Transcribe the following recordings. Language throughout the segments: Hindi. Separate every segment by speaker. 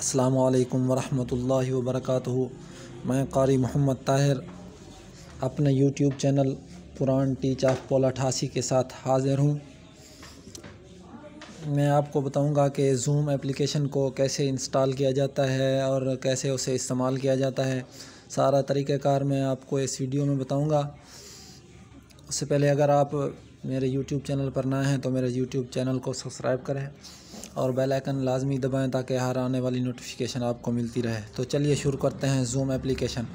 Speaker 1: अस्सलामुअलैकुम वरहमतुल्लाहि वबरकातुहू। मैं कारी मोहम्मद ताहिर अपने YouTube channel Quran teach of Paul 88 के साथ हाज़िर हूँ। मैं आपको बताऊंगा कि ज़ूम एप्लीकेशन को कैसे इंस्टॉल किया जाता है और कैसे उसे इस्तेमाल किया जाता है। सारा तरीक़ाकार मैं आपको इस वीडियो में बताऊंगा। उससे पहले अगर आप मेरे यूट्यूब चैनल पर नए हैं तो मेरे यूट्यूब चैनल को सब्सक्राइब करें और बेल आइकन लाजमी दबाएं ताकि हर आने वाली नोटिफिकेशन आपको मिलती रहे। तो चलिए शुरू करते हैं ज़ूम एप्लीकेशन।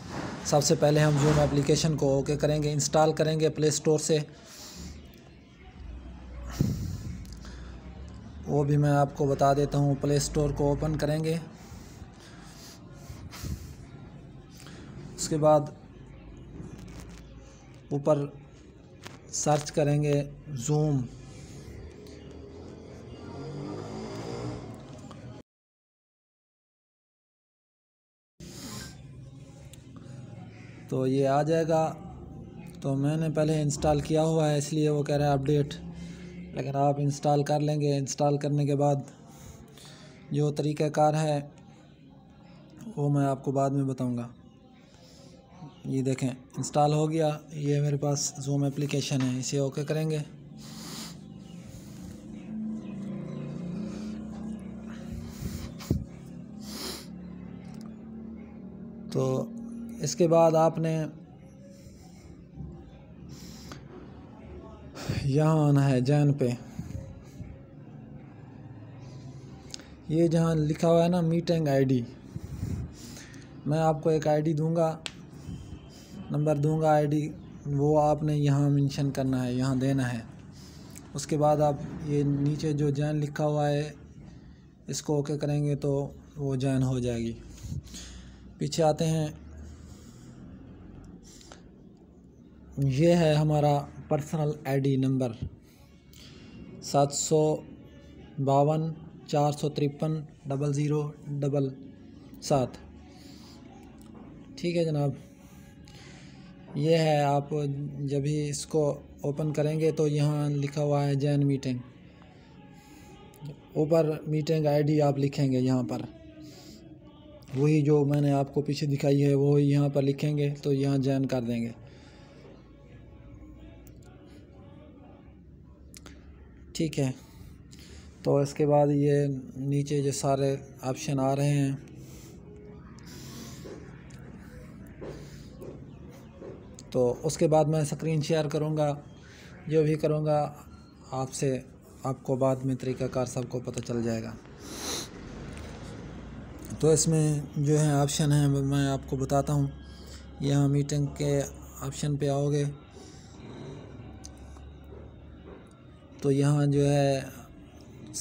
Speaker 1: सबसे पहले हम ज़ूम एप्लीकेशन को ओके करेंगे, इंस्टॉल करेंगे प्ले स्टोर से। वो भी मैं आपको बता देता हूँ। प्ले स्टोर को ओपन करेंगे, उसके बाद ऊपर सर्च करेंगे ज़ूम। तो ये आ जाएगा। तो मैंने पहले इंस्टॉल किया हुआ है इसलिए वो कह रहा है अपडेट, लेकिन आप इंस्टॉल कर लेंगे। इंस्टॉल करने के बाद जो तरीक़ाकार है वो मैं आपको बाद में बताऊंगा। ये देखें इंस्टॉल हो गया। ये मेरे पास ज़ूम एप्लीकेशन है, इसे ओके करेंगे। तो इसके बाद आपने यहाँ आना है जॉइन पे। ये जहाँ लिखा हुआ है ना मीटिंग आईडी, मैं आपको एक आईडी दूंगा, नंबर दूंगा आईडी, वो आपने यहाँ मेंशन करना है, यहाँ देना है। उसके बाद आप ये नीचे जो जॉइन लिखा हुआ है इसको ओके करेंगे तो वो जॉइन हो जाएगी। पीछे आते हैं, ये है हमारा पर्सनल आईडी नंबर 752 453 0077। ठीक है जनाब, ये है। आप जब भी इसको ओपन करेंगे तो यहाँ लिखा हुआ है जॉइन मीटिंग, ऊपर मीटिंग आईडी आप लिखेंगे यहाँ पर, वही जो मैंने आपको पीछे दिखाई है वो यहाँ पर लिखेंगे तो यहाँ जॉइन कर देंगे। ठीक है। तो इसके बाद ये नीचे जो सारे ऑप्शन आ रहे हैं, तो उसके बाद मैं स्क्रीन शेयर करूँगा। जो भी करूँगा आपको बाद में तरीक़ाकार सबको पता चल जाएगा। तो इसमें जो है ऑप्शन है मैं आपको बताता हूँ। यहाँ मीटिंग के ऑप्शन पे आओगे तो यहाँ जो है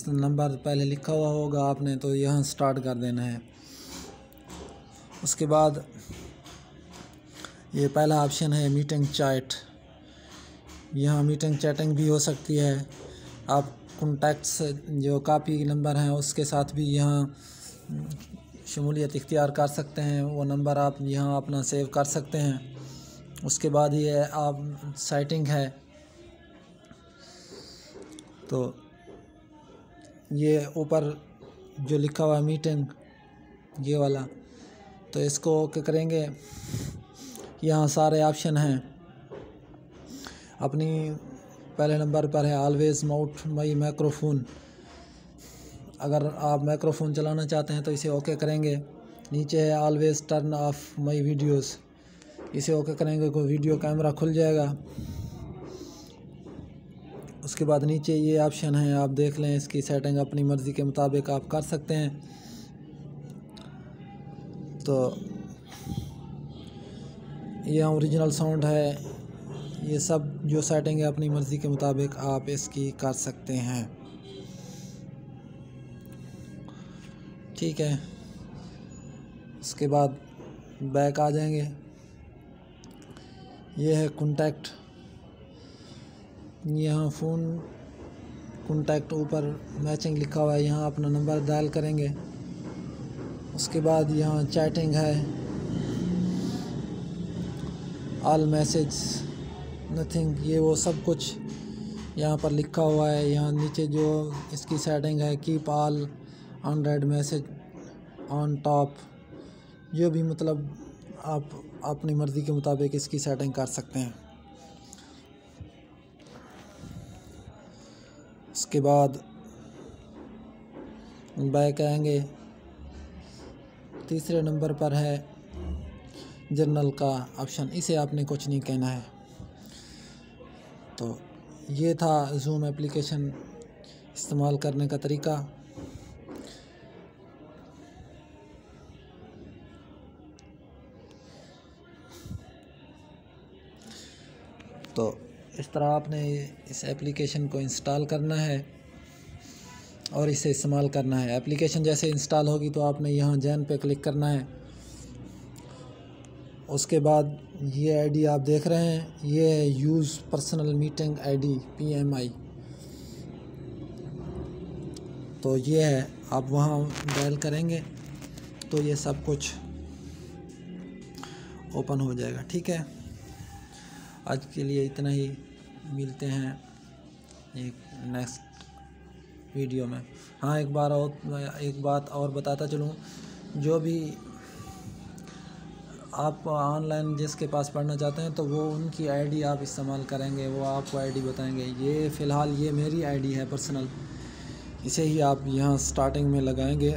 Speaker 1: नंबर पहले लिखा हुआ होगा आपने, तो यहाँ स्टार्ट कर देना है। उसके बाद ये पहला ऑप्शन है मीटिंग चैट। यहाँ मीटिंग चैटिंग भी हो सकती है। आप कॉन्टैक्ट्स जो काफ़ी नंबर हैं उसके साथ भी यहाँ शमूलियत इख्तियार कर सकते हैं। वो नंबर आप यहाँ अपना सेव कर सकते हैं। उसके बाद ये आप सेटिंग है, तो ये ऊपर जो लिखा हुआ है मीटिंग, ये वाला, तो इसको ओके करेंगे। यहाँ सारे ऑप्शन हैं। अपनी पहले नंबर पर है ऑलवेज़ म्यूट माई माइक्रोफोन। अगर आप माइक्रोफोन चलाना चाहते हैं तो इसे ओके करेंगे। नीचे है always turn of my videos, इसे ओके करेंगे तो वीडियो कैमरा खुल जाएगा। उसके बाद नीचे ये ऑप्शन है, आप देख लें, इसकी सेटिंग अपनी मर्ज़ी के मुताबिक आप कर सकते हैं। तो ये ओरिजिनल साउंड है। ये सब जो सेटिंग है अपनी मर्ज़ी के मुताबिक आप इसकी कर सकते हैं। ठीक है। उसके बाद बैक आ जाएंगे। ये है कॉन्टैक्ट, यहाँ फ़ोन कॉन्टैक्ट ऊपर मैचिंग लिखा हुआ है, यहाँ अपना नंबर डायल करेंगे। उसके बाद यहाँ चैटिंग है, ऑल मैसेज नथिंग, ये वो सब कुछ यहाँ पर लिखा हुआ है। यहाँ नीचे जो इसकी सेटिंग है keep all unread message on top, जो भी मतलब आप अपनी मर्ज़ी के मुताबिक इसकी सेटिंग कर सकते हैं। उसके बाद बैक आएंगे, तीसरे नंबर पर है जर्नल का ऑप्शन, इसे आपने कुछ नहीं कहना है। तो ये था जूम एप्लीकेशन इस्तेमाल करने का तरीका। तो इस तरह आपने इस एप्लीकेशन को इंस्टॉल करना है और इसे इस्तेमाल करना है। एप्लीकेशन जैसे इंस्टॉल होगी तो आपने यहाँ जॉइन पे क्लिक करना है। उसके बाद ये आईडी आप देख रहे हैं, ये है use personal meeting ID PMI। तो ये है, आप वहाँ डायल करेंगे तो ये सब कुछ ओपन हो जाएगा। ठीक है, आज के लिए इतना ही, मिलते हैं एक नेक्स्ट वीडियो में। हाँ, एक बात और बताता चलूँ, जो भी आप ऑनलाइन जिसके पास पढ़ना चाहते हैं तो वो उनकी आईडी आप इस्तेमाल करेंगे, वो आपको आईडी बताएंगे। ये फ़िलहाल ये मेरी आईडी है पर्सनल, इसे ही आप यहाँ स्टार्टिंग में लगाएंगे।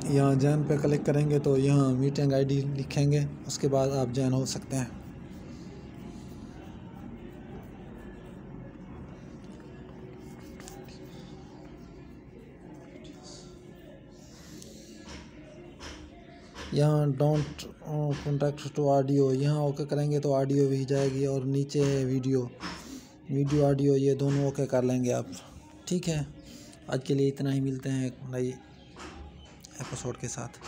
Speaker 1: यहाँ जॉइन पे क्लिक करेंगे तो यहाँ मीटिंग आईडी लिखेंगे, उसके बाद आप जॉइन हो सकते हैं। यहाँ डोंट कॉन्टैक्ट टू ऑडियो, यहाँ ओके करेंगे तो ऑडियो भी जाएगी, और नीचे है वीडियो ऑडियो, ये दोनों ओके कर लेंगे आप। ठीक है, आज के लिए इतना ही, मिलते हैं एक नई एपिसोड के साथ।